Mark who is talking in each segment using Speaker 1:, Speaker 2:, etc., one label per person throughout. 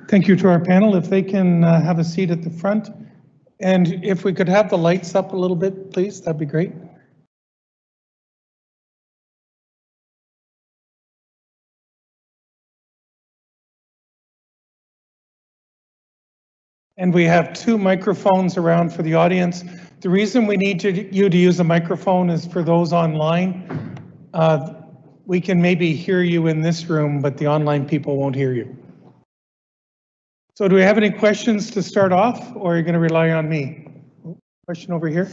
Speaker 1: Thank you to our panel. If they can have a seat at the front, and if we could have the lights up a little bit, please, that'd be great. And we have 2 microphones around for the audience. The reason we need you to use a microphone is for those online. We can maybe hear you in this room, but the online people won't hear you. So do we have any questions to start off, or are you going to rely on me? Question over here.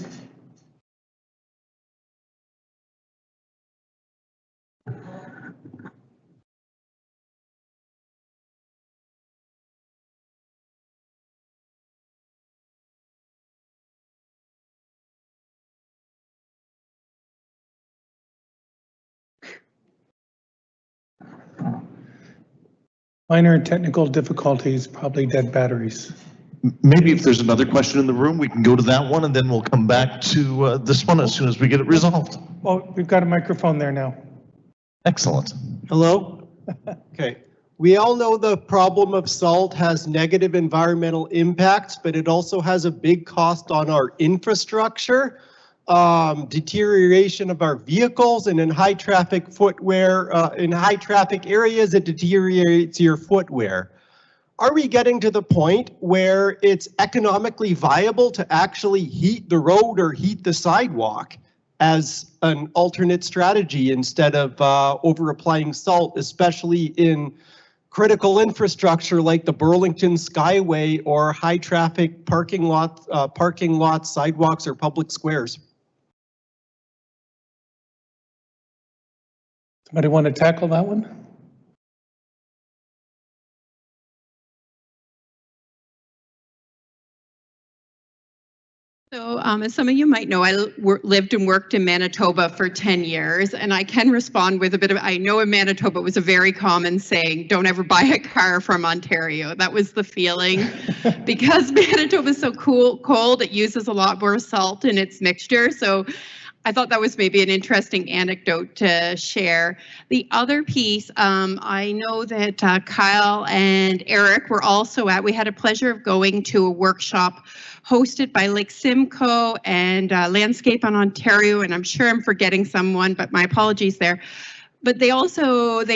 Speaker 1: Minor technical difficulties, probably dead batteries.
Speaker 2: Maybe if there's another question in the room, we can go to that one and then we'll come back to this one as soon as we get it resolved.
Speaker 1: Well, we've got a microphone there now.
Speaker 2: Excellent.
Speaker 3: Hello? Okay. We all know the problem of salt has negative environmental impacts, but it also has a big cost on our infrastructure, deterioration of our vehicles, and in high traffic footwear, in high traffic areas, it deteriorates your footwear. Are we getting to the point where it's economically viable to actually heat the road or heat the sidewalk as an alternate strategy instead of over applying salt, especially in critical infrastructure like the Burlington Skyway or high traffic parking lots, sidewalks, or public squares?
Speaker 1: Somebody want to tackle that one?
Speaker 4: So as some of you might know, I lived and worked in Manitoba for 10 years, and I can respond with a bit of, I know in Manitoba it was a very common saying, don't ever buy a car from Ontario. That was the feeling. Because Manitoba is so cold, it uses a lot more salt in its mixture. So I thought that was maybe an interesting anecdote to share. The other piece, I know that Kyle and Eric were also at, we had a pleasure of going to a workshop hosted by Lake Simcoe and Landscape on Ontario, and I'm sure I'm forgetting someone, but my apologies there. But they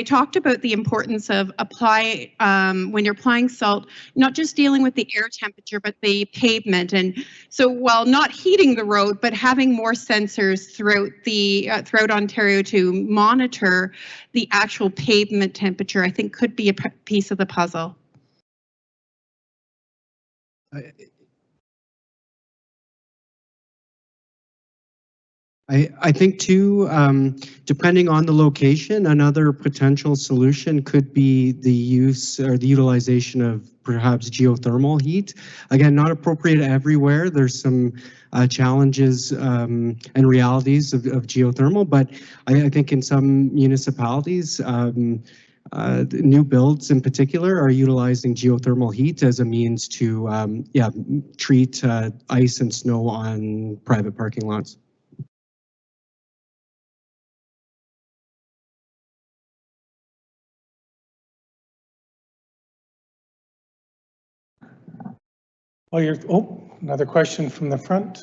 Speaker 4: talked about the importance of when you're applying salt, not just dealing with the air temperature, but the pavement. And so while not heating the road, but having more sensors throughout Ontario to monitor the actual pavement temperature, I think could be a piece of the puzzle.
Speaker 5: I think too, depending on the location, another potential solution could be the use or the utilization of perhaps geothermal heat. Again, not appropriate everywhere. There's some challenges and realities of geothermal, but I think in some municipalities, new builds in particular are utilizing geothermal heat as a means to treat ice and snow on private parking lots.
Speaker 1: Another question from the front.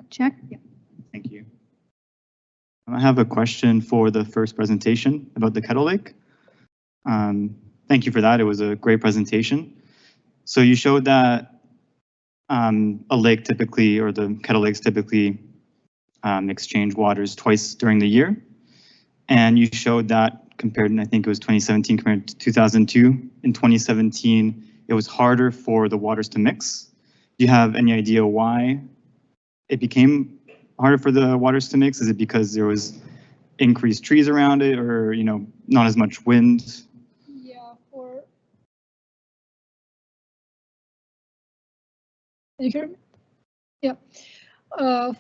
Speaker 4: Check.
Speaker 6: Yeah. Thank you. I have a question for the first presentation about the Kettle Lake. Thank you for that. It was a great presentation. So you showed that a lake typically, or the Kettle Lakes typically exchange waters twice during the year. And you showed that compared, and I think it was 2017 compared to 2002. In 2017, it was harder for the waters to mix. Do you have any idea why it became harder for the waters to mix? Is it because there was increased trees around it, or not as much wind?
Speaker 7: Yeah, can you hear me? Yeah.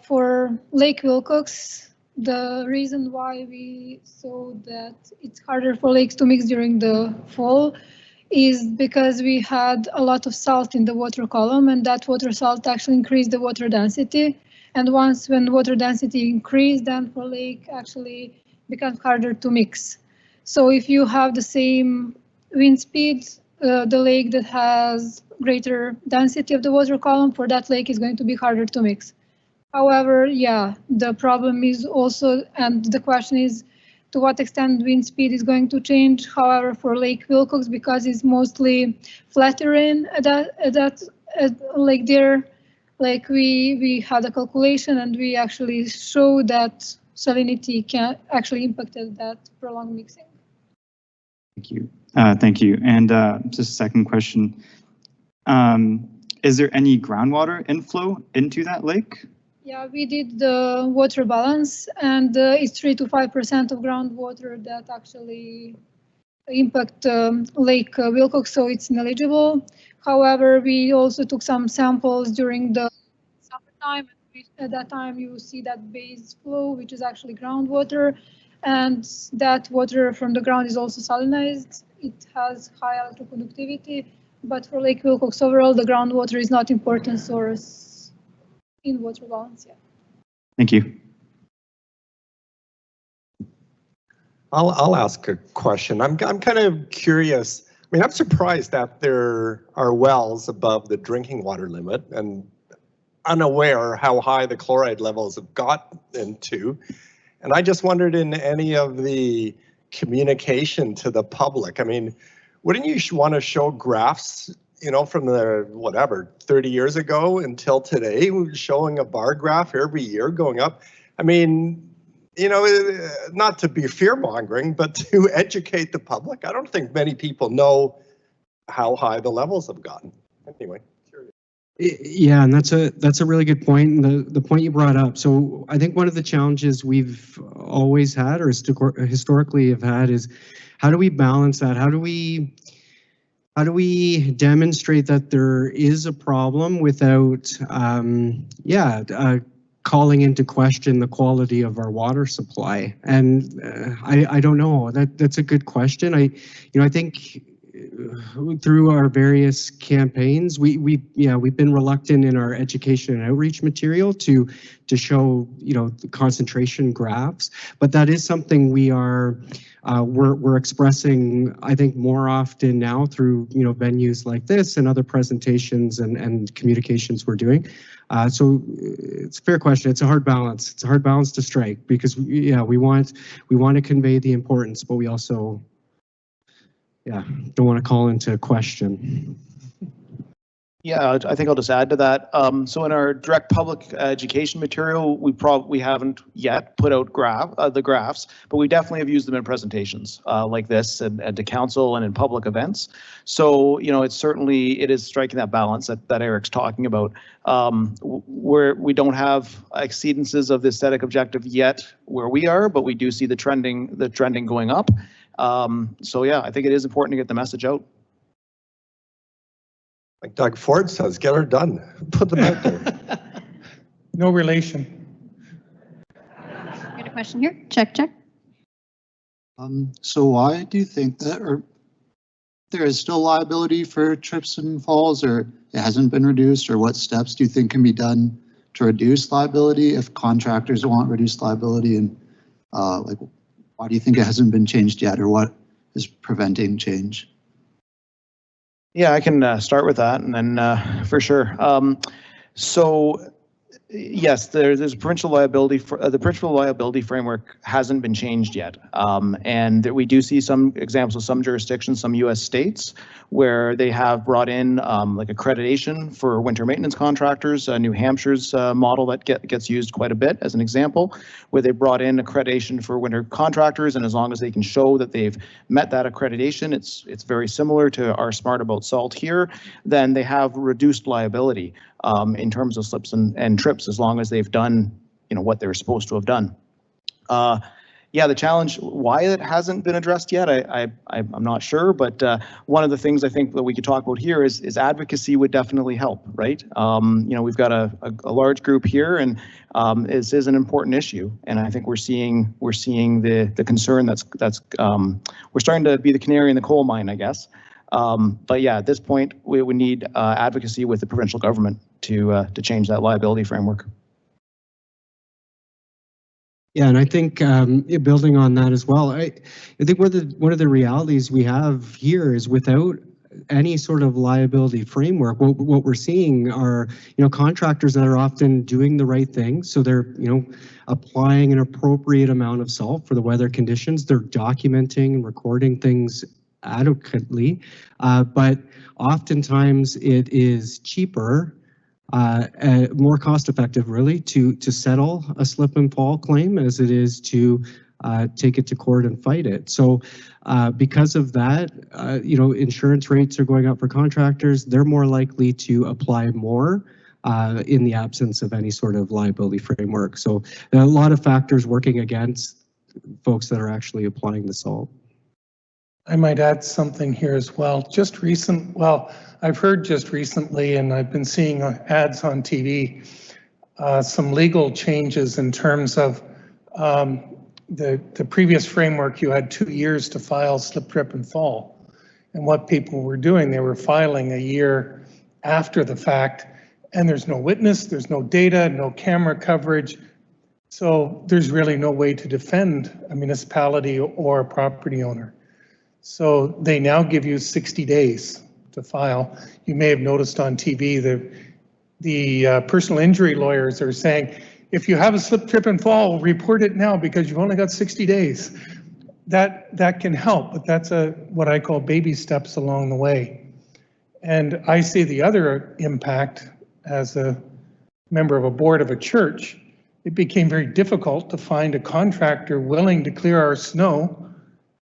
Speaker 7: For Lake Wilcox, the reason why we saw that it's harder for lakes to mix during the fall is because we had a lot of salt in the water column, and that water salt actually increased the water density. And when water density increased, then for lake, actually becomes harder to mix. So if you have the same wind speed, the lake that has greater density of the water column, for that lake is going to be harder to mix. However, yeah, the problem is also, and the question is, to what extent wind speed is going to change. However, for Lake Wilcox, because it's mostly flat terrain at lake there, like we had a calculation and we actually show that salinity can actually impacted that prolonged mixing.
Speaker 6: Thank you. Thank you. And just a second question. Is there any groundwater inflow into that lake?
Speaker 7: Yeah, we did the water balance, and it's 3 to 5% of groundwater that actually impact Lake Wilcox, so it's negligible. However, we also took some samples during the summertime. At that time, you see that base flow, which is actually groundwater, and that water from the ground is also salinized. It has high electroconductivity, but for Lake Wilcox overall, the groundwater is not important source in water balance. Yeah.
Speaker 6: Thank you.
Speaker 3: I'll ask a question. I'm kind of curious. I mean, I'm surprised that there are wells above the drinking water limit and unaware how high the chloride levels have gotten to. And I just wondered in any of the communication to the public, I mean, wouldn't you want to show graphs, you know, from the, whatever, 30 years ago until today, showing a bar graph every year going up? I mean, you know, not to be fear-mongering, but to educate the public. I don't think many people know how high the levels have gotten. Anyway.
Speaker 5: Yeah, and that's a really good point. And the point you brought up. So I think one of the challenges we've always had, or historically have had, is how do we balance that? How do we demonstrate that there is a problem without, calling into question the quality of our water supply? And I don't know. That's a good question. I think through our various campaigns, we've been reluctant in our education and outreach material to show, you know, the concentration graphs, but that is something we're expressing, I think, more often now through, you know, venues like this and other presentations and communications we're doing. So it's a fair question. It's a hard balance. It's a hard balance to strike because we want to convey the importance, but we also don't want to call into question.
Speaker 8: Yeah, I think I'll just add to that. So in our direct public education material, we haven't yet put out the graphs, but we definitely have used them in presentations like this and to council and in public events. So, you know, it is striking that balance that Eric's talking about, where we don't have exceedances of the aesthetic objective yet where we are, but we do see the trending going up. So yeah, I think it is important to get the message out.
Speaker 3: Like Doug Ford says, get her done. Put them out there.
Speaker 1: No relation.
Speaker 9: Got a question here. Check.
Speaker 10: So why do you think that, or there is still liability for trips and falls, or it hasn't been reduced, or what steps do you think can be done to reduce liability if contractors want reduced liability? And like, why do you think it hasn't been changed yet, or what is preventing change?
Speaker 8: Yeah, I can start with that, and then for sure. So yes, there's a provincial liability. The provincial liability framework hasn't been changed yet, and we do see some examples of some jurisdictions, some U.S. states, where they have brought in like accreditation for winter maintenance contractors. New Hampshire's model that gets used quite a bit as an example, where they brought in accreditation for winter contractors, and as long as they can show that they've met that accreditation, it's very similar to our Smart About Salt here, then they have reduced liability in terms of slips and trips, as long as they've done, you know, what they're supposed to have done. Yeah, the challenge, why it hasn't been addressed yet, I'm not sure, but one of the things I think that we could talk about here is advocacy would definitely help, right? You know, we've got a large group here, and this is an important issue, and I think we're seeing the concern that's we're starting to be the canary in the coal mine, I guess. But yeah, at this point, we would need advocacy with the provincial government to change that liability framework.
Speaker 5: Yeah, and I think building on that as well, I think one of the realities we have here is without any sort of liability framework, what we're seeing are, contractors that are often doing the right thing. So they're, applying an appropriate amount of salt for the weather conditions. They're documenting and recording things adequately, but oftentimes it is cheaper, more cost effective really to settle a slip and fall claim as it is to take it to court and fight it. So because of that, insurance rates are going up for contractors. They're more likely to apply more in the absence of any sort of liability framework. So there are a lot of factors working against folks that are actually applying the salt.
Speaker 1: I might add something here as well. I've heard just recently, and I've been seeing ads on TV, some legal changes in terms of the previous framework. You had 2 years to file slip, trip, and fall. And what people were doing, they were filing a year after the fact, and there's no witness, there's no data, no camera coverage. So there's really no way to defend a municipality or a property owner. So they now give you 60 days to file. You may have noticed on TV the personal injury lawyers are saying, if you have a slip, trip, and fall, report it now because you've only got 60 days. That can help, but that's what I call baby steps along the way. And I see the other impact as a member of a board of a church. It became very difficult to find a contractor willing to clear our snow.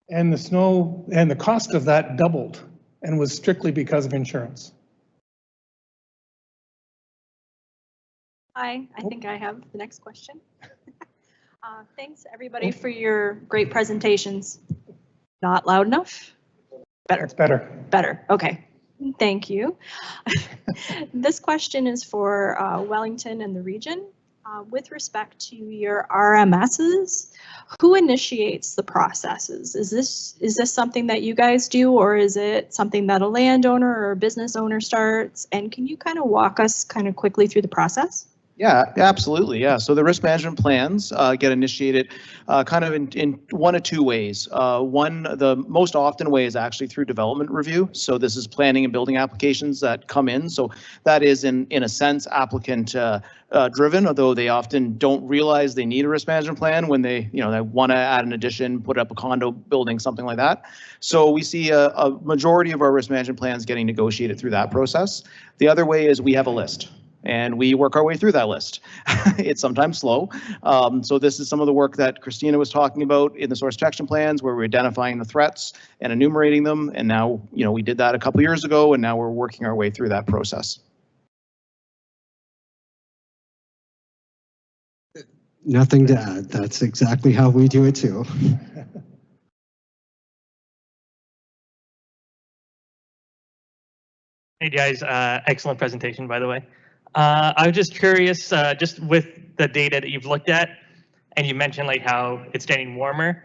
Speaker 1: And the cost of that doubled and was strictly because of insurance.
Speaker 11: Hi, I think I have the next question. Thanks everybody for your great presentations. Not loud enough? Better.
Speaker 1: It's better.
Speaker 11: Better, okay. Thank you. This question is for Wellington and the region. With respect to your RMSs, who initiates the processes? Is this something that you guys do, or is it something that a landowner or a business owner starts? And can you kind of walk us kind of quickly through the process?
Speaker 8: Yeah, absolutely. Yeah. So the risk management plans get initiated kind of in one of two ways. The most often way is actually through development review. So this is planning and building applications that come in. So that is in a sense applicant driven, although they often don't realize they need a risk management plan when they want to add an addition, put up a condo building, something like that. So we see a majority of our risk management plans getting negotiated through that process. The other way is we have a list, and we work our way through that list. It's sometimes slow. So this is some of the work that Christina was talking about in the source protection plans, where we're identifying the threats and enumerating them. And now, we did that a couple years ago, and now we're working our way through that process.
Speaker 5: Nothing to add. That's exactly how we do it too.
Speaker 12: Hey guys, excellent presentation, by the way. I was just curious, just with the data that you've looked at, and you mentioned like how it's getting warmer.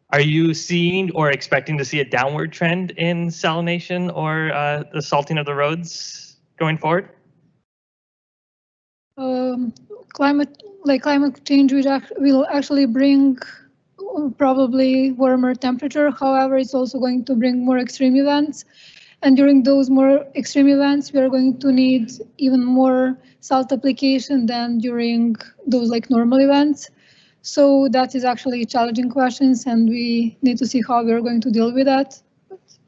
Speaker 12: Are you seeing or expecting to see a downward trend in salination or the salting of the roads going forward?
Speaker 7: Climate change will actually bring probably warmer temperature. However, it's also going to bring more extreme events. And during those more extreme events, we are going to need even more salt application than during those normal events. So that is actually challenging questions, and we need to see how we are going to deal with that.
Speaker 4: It's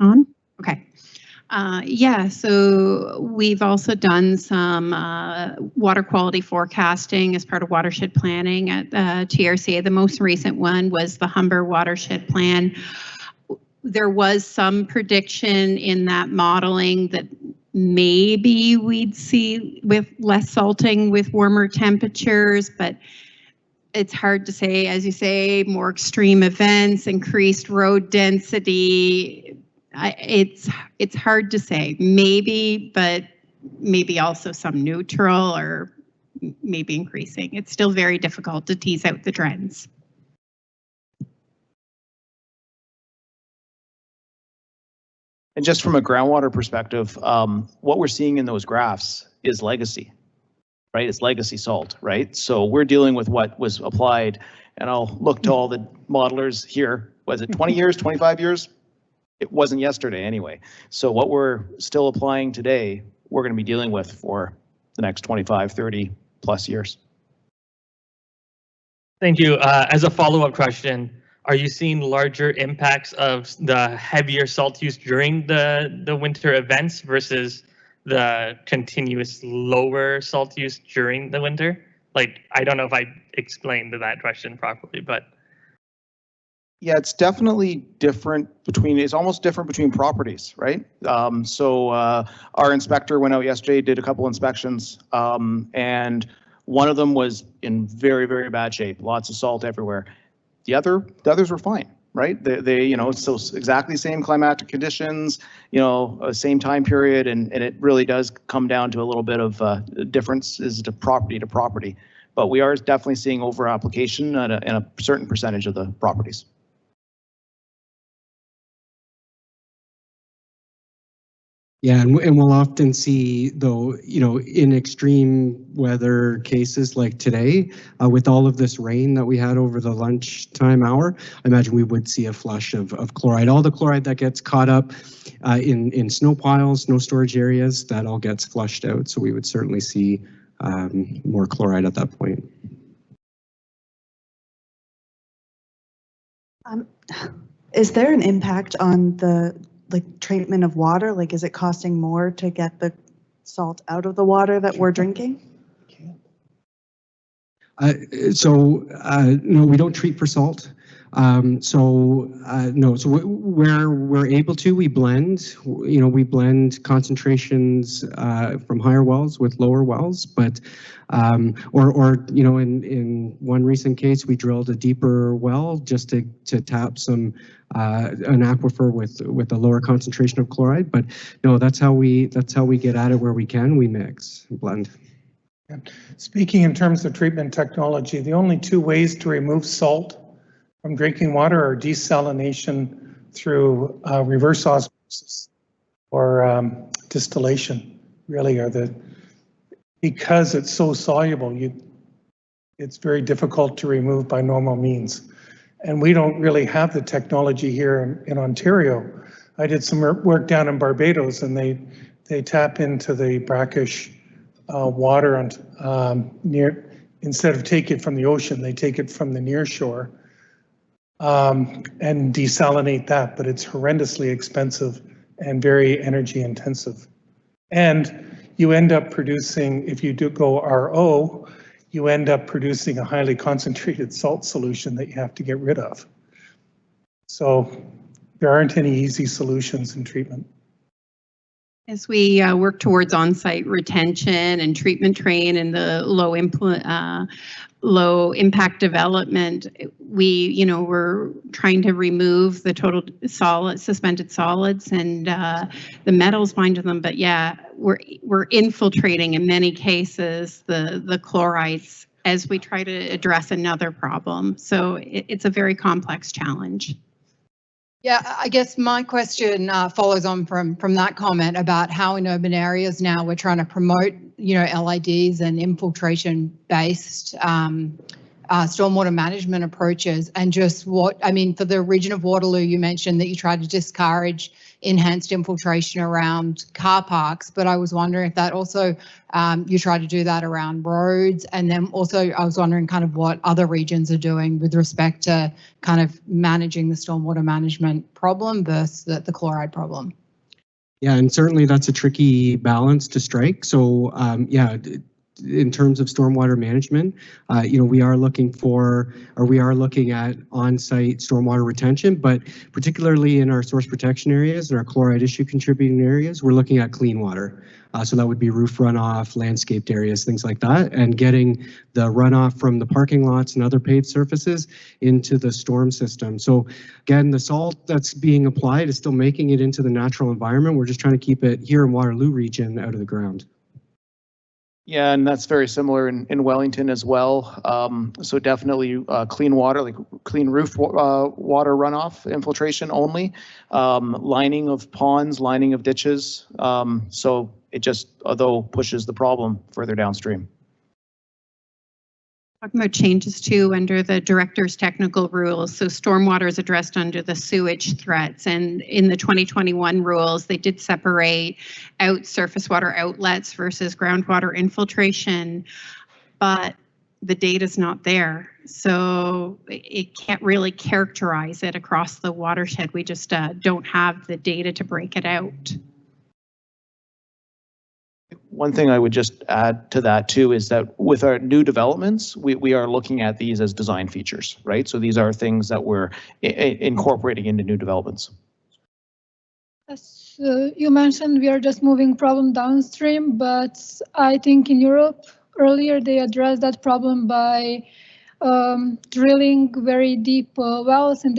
Speaker 4: on? Okay. Yeah, so we've also done some water quality forecasting as part of watershed planning at TRCA. The most recent one was the Humber Watershed Plan. There was some prediction in that modeling that maybe we'd see with less salting with warmer temperatures, but it's hard to say. As you say, more extreme events, increased road density. It's hard to say. Maybe, but maybe also some neutral or maybe increasing. It's still very difficult to tease out the trends.
Speaker 8: And just from a groundwater perspective, what we're seeing in those graphs is legacy. right? It's legacy salt, right? So we're dealing with what was applied, and I'll look to all the modelers here. Was it 20 years, 25 years? It wasn't yesterday anyway. So what we're still applying today, we're going to be dealing with for the next 25, 30 plus years.
Speaker 12: Thank you. As a follow-up question, are you seeing larger impacts of the heavier salt use during the winter events versus the continuous lower salt use during the winter? Like, I don't know if I explained that question properly, but.
Speaker 8: Yeah, it's definitely different between, it's almost different between properties, right? Our inspector went out yesterday, did a couple inspections, and one of them was in very, very bad shape, lots of salt everywhere. The others were fine, right? They you know, so exactly same climatic conditions, you know, same time period, and it really does come down to a little bit of differences to property. But we are definitely seeing over application in a certain percentage of the properties.
Speaker 5: Yeah, and we'll often see, though, you know, in extreme weather cases like today, with all of this rain that we had over the lunchtime hour, I imagine we would see a flush of chloride. All the chloride that gets caught up in snow piles, snow storage areas, that all gets flushed out. So we would certainly see more chloride at that point.
Speaker 13: Is there an impact on the treatment of water? Like, is it costing more to get the salt out of the water that we're drinking?
Speaker 5: No, we don't treat for salt. No, so where we're able to, we blend, you know, we blend concentrations from higher wells with lower wells, but, or you know, in one recent case, we drilled a deeper well just to tap some, an aquifer with a lower concentration of chloride, but no, that's how we get at it where we can, we mix, blend.
Speaker 1: Speaking in terms of treatment technology, the only two ways to remove salt from drinking water are desalination through reverse osmosis or distillation. Really are because it's so soluble, it's very difficult to remove by normal means. And we don't really have the technology here in Ontario. I did some work down in Barbados, and they tap into the brackish water instead of take it from the ocean, they take it from the near shore and desalinate that, but it's horrendously expensive and very energy intensive. And you end up producing, if you do go RO, you end up producing a highly concentrated salt solution that you have to get rid of. So there aren't any easy solutions in treatment.
Speaker 4: As we work towards on-site retention and treatment train and the low impact development, we're trying to remove the total suspended solids and the metals bind to them. But yeah, we're infiltrating in many cases the chlorides as we try to address another problem. So it's a very complex challenge.
Speaker 14: Yeah, I guess my question follows on from that comment about how in urban areas now we're trying to promote, LIDs and infiltration-based stormwater management approaches, and just for the region of Waterloo, you mentioned that you try to discourage enhanced infiltration around car parks, but I was wondering if that also, you try to do that around roads, and then also I was wondering kind of what other regions are doing with respect to kind of managing the stormwater management problem versus the chloride problem.
Speaker 5: Yeah, and certainly that's a tricky balance to strike. So yeah, in terms of stormwater management, we are looking at on-site stormwater retention, but particularly in our source protection areas and our chloride issue contributing areas, we're looking at clean water. So that would be roof runoff, landscaped areas, things like that, and getting the runoff from the parking lots and other paved surfaces into the storm system. So again, the salt that's being applied is still making it into the natural environment. We're just trying to keep it here in Waterloo region out of the ground.
Speaker 8: Yeah, and that's very similar in Wellington as well. So definitely clean water, like clean roof water runoff infiltration only, lining of ponds, lining of ditches. So it just, although pushes the problem further downstream.
Speaker 4: Talking about changes too under the director's technical rules. So stormwater is addressed under the sewage threats, and in the 2021 rules, they did separate out surface water outlets versus groundwater infiltration, but the data's not there. So it can't really characterize it across the watershed. We just don't have the data to break it out.
Speaker 8: One thing I would just add to that too is that with our new developments, we are looking at these as design features, right? So these are things that we're incorporating into new developments.
Speaker 7: As you mentioned, we are just moving problem downstream, but I think in Europe earlier they addressed that problem by drilling very deep wells, and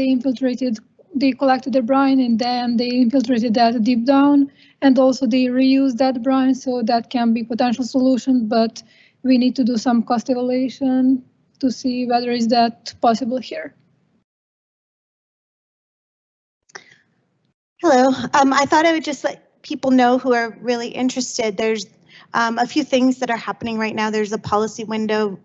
Speaker 7: they collected the brine and then they infiltrated that deep down, and also they reuse that brine, so that can be potential solution, but we need to do some cost evaluation to see whether is that possible here.
Speaker 9: Hello, I thought I would just let people know who are really interested. There's a few things that are happening right now. There's a policy window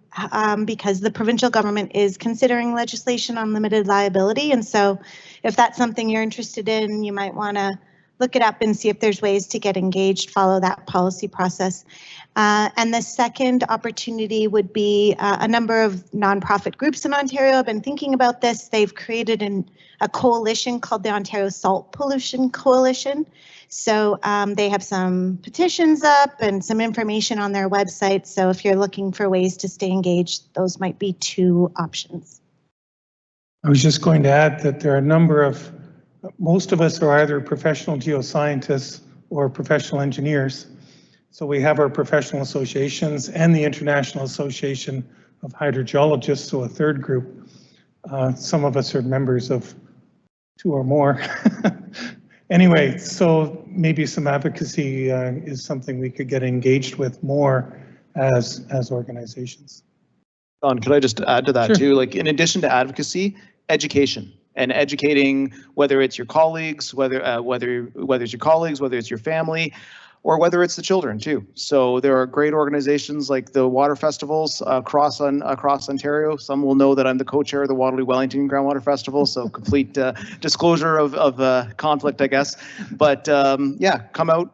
Speaker 9: because the provincial government is considering legislation on limited liability. And so if that's something you're interested in, you might want to look it up and see if there's ways to get engaged, follow that policy process. And the second opportunity would be a number of nonprofit groups in Ontario have been thinking about this. They've created a coalition called the Ontario Salt Pollution Coalition. So they have some petitions up and some information on their website. So if you're looking for ways to stay engaged, those might be two options.
Speaker 1: I was just going to add that there are a number of, most of us are either professional geoscientists or professional engineers. So we have our professional associations and the International Association of Hydrogeologists, so a third group. Some of us are members of two or more. Anyway, so maybe some advocacy is something we could get engaged with more as organizations.
Speaker 8: Don, could I just add to that
Speaker 1: Sure.
Speaker 8: too? Like in addition to advocacy, education. And educating, whether it's your colleagues, whether it's your colleagues, whether it's your family, or whether it's the children too. So there are great organizations like the water festivals across Ontario. Some will know that I'm the co-chair of the Waterloo Wellington Groundwater Festival, so complete disclosure of conflict, I guess. But yeah, come out,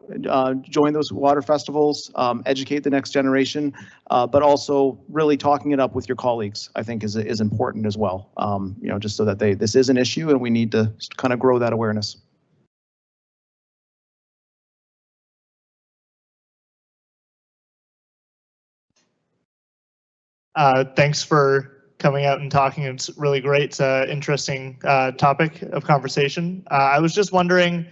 Speaker 8: join those water festivals, educate the next generation, but also really talking it up with your colleagues, I think is important as well. You know, just so that this is an issue and we need to kind of grow that awareness.
Speaker 15: Thanks for coming out and talking. It's really great. It's an interesting topic of conversation. I was just wondering,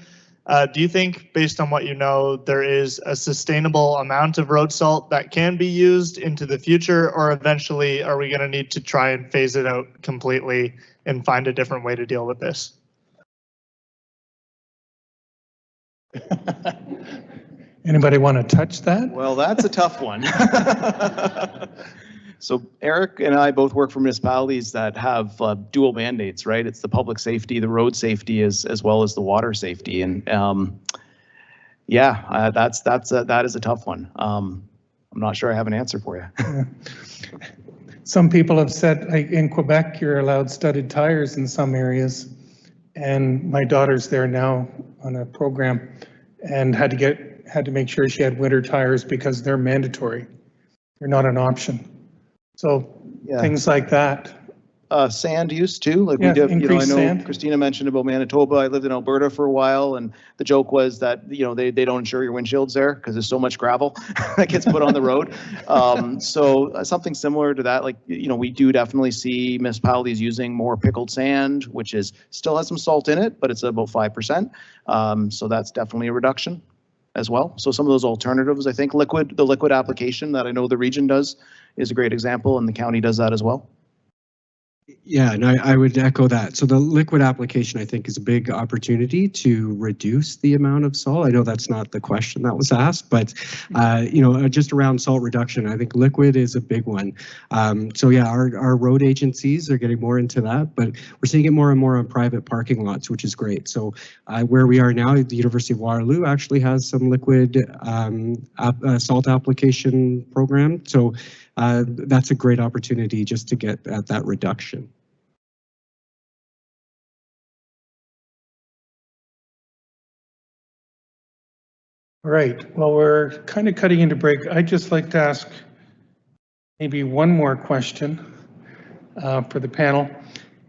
Speaker 15: do you think, based on what you know, there is a sustainable amount of road salt that can be used into the future, or eventually are we going to need to try and phase it out completely and find a different way to deal with this?
Speaker 1: Anybody want to touch that?
Speaker 8: Well, that's a tough one. So Eric and I both work for municipalities that have dual mandates, right? It's the public safety, the road safety, as well as the water safety. And yeah, that is a tough one. I'm not sure I have an answer for you.
Speaker 1: Some people have said, like in Quebec, you're allowed studded tires in some areas. And my daughter's there now on a program and had to make sure she had winter tires because they're mandatory. They're not an option. So yeah. Things like that.
Speaker 8: Sand use too, like
Speaker 1: yeah,
Speaker 8: we do. You know, I know
Speaker 1: sand.
Speaker 8: Christina mentioned about Manitoba. I lived in Alberta for a while, and the joke was that they don't insure your windshields there because there's so much gravel that gets put on the road. So something similar to that, like we do definitely see municipalities using more pickled sand, which still has some salt in it, but it's about 5%. So that's definitely a reduction as well. So some of those alternatives, I think the liquid application that I know the region does is a great example, and the county does that as well.
Speaker 5: Yeah, and I would echo that. So the liquid application, I think, is a big opportunity to reduce the amount of salt. I know that's not the question that was asked, but just around salt reduction, I think liquid is a big one. So yeah, our road agencies are getting more into that, but we're seeing it more and more on private parking lots, which is great. So where we are now, the University of Waterloo actually has some liquid salt application program. So that's a great opportunity just to get at that reduction.
Speaker 1: All right, well, we're kind of cutting into break. I'd just like to ask maybe one more question for the panel.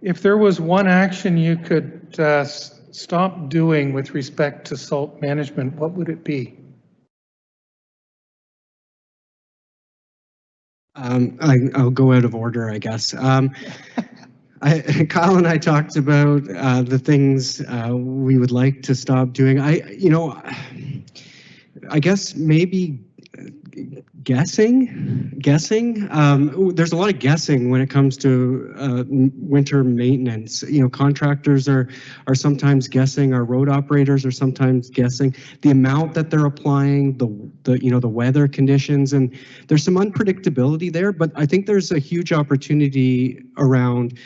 Speaker 1: If there was one action you could stop doing with respect to salt management, what would it be?
Speaker 5: I'll go out of order, I guess. Kyle and I talked about the things we would like to stop doing. I guess maybe guessing. There's a lot of guessing when it comes to winter maintenance. Contractors are sometimes guessing. Our road operators are sometimes guessing the amount that they're applying, the weather conditions, and there's some unpredictability there. But I think there's a huge opportunity around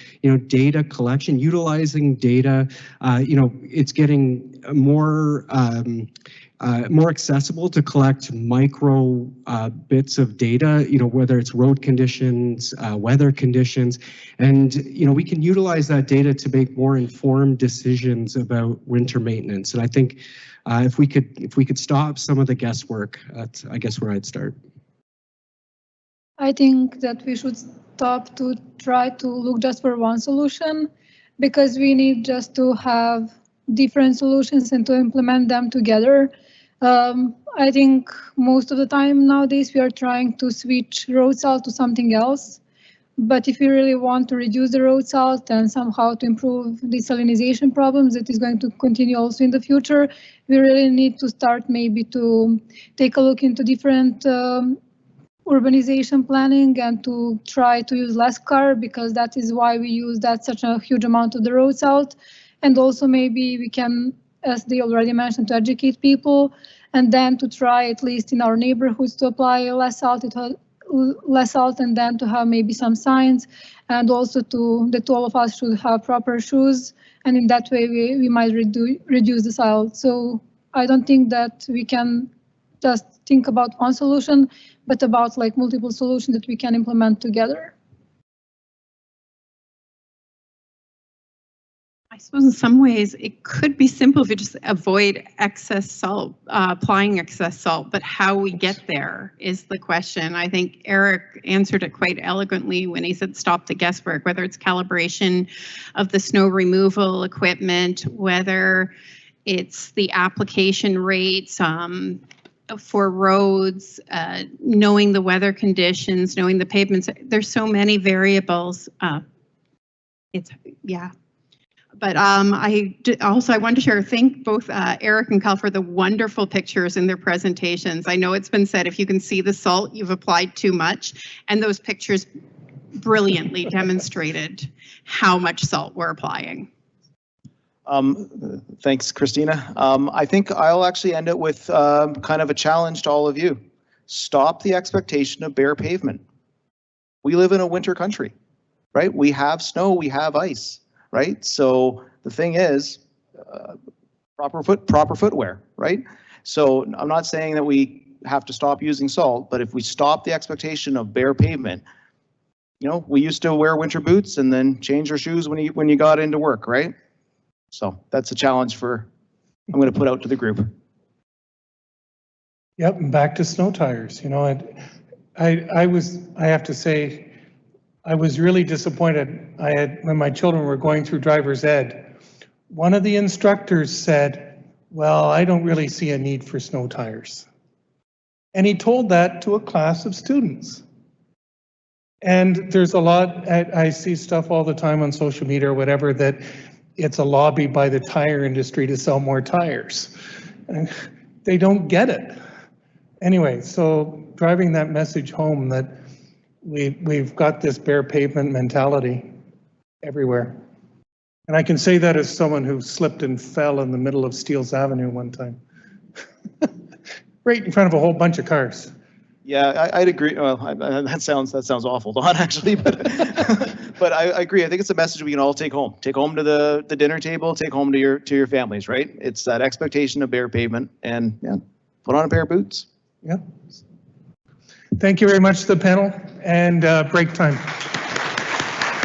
Speaker 5: data collection, utilizing data. It's getting more accessible to collect micro bits of data, whether it's road conditions, weather conditions, and we can utilize that data to make more informed decisions about winter maintenance. And I think if we could stop some of the guesswork, that's, I guess, where I'd start.
Speaker 7: I think that we should stop to try to look just for one solution, because we need just to have different solutions and to implement them together. I think most of the time nowadays we are trying to switch road salt to something else. But if we really want to reduce the road salt and somehow to improve desalination problems that is going to continue also in the future, we really need to start maybe to take a look into different urbanization planning and to try to use less car, because that is why we use that such a huge amount of the road salt. And also maybe we can, as they already mentioned, to educate people, and then to try at least in our neighborhoods to apply less salt, and then to have maybe some signs, and also that all of us should have proper shoes, and in that way we might reduce the salt. So I don't think that we can just think about one solution, but about like multiple solutions that we can implement together.
Speaker 4: I suppose in some ways it could be simple if you just avoid excess salt, applying excess salt, but how we get there is the question. I think Eric answered it quite eloquently when he said stop the guesswork, whether it's calibration of the snow removal equipment, whether it's the application rates for roads, knowing the weather conditions, knowing the pavements. There's so many variables. Yeah. But I wanted to share, thank both Eric and Kyle for the wonderful pictures in their presentations. I know it's been said, if you can see the salt, you've applied too much. And those pictures brilliantly demonstrated how much salt we're applying.
Speaker 8: Thanks, Christina. I think I'll actually end it with kind of a challenge to all of you. Stop the expectation of bare pavement. We live in a winter country, right? We have snow, we have ice. Right, so the thing is, proper footwear, right? So I'm not saying that we have to stop using salt, but if we stop the expectation of bare pavement, we used to wear winter boots and then change your shoes when you got into work, right? So that's a challenge I'm going to put out to the group.
Speaker 1: Yep, and back to snow tires. I have to say, I was really disappointed. When my children were going through driver's ed, one of the instructors said, well, I don't really see a need for snow tires. And he told that to a class of students. And there's a lot, I see stuff all the time on social media or whatever, that it's a lobby by the tire industry to sell more tires. And they don't get it. Anyway, so driving that message home that we've got this bare pavement mentality. everywhere. And I can say that as someone who slipped and fell in the middle of Steeles Avenue one time. Right in front of a whole bunch of cars.
Speaker 8: Yeah, I'd agree. Well, that sounds awful, Don, actually, but but I agree. I think it's a message we can all take home. Take home to the dinner table. Take home to your families. Right? It's that expectation of bare pavement, and yeah, put on a pair of boots.
Speaker 1: Yeah. Thank you very much to the panel, and break time.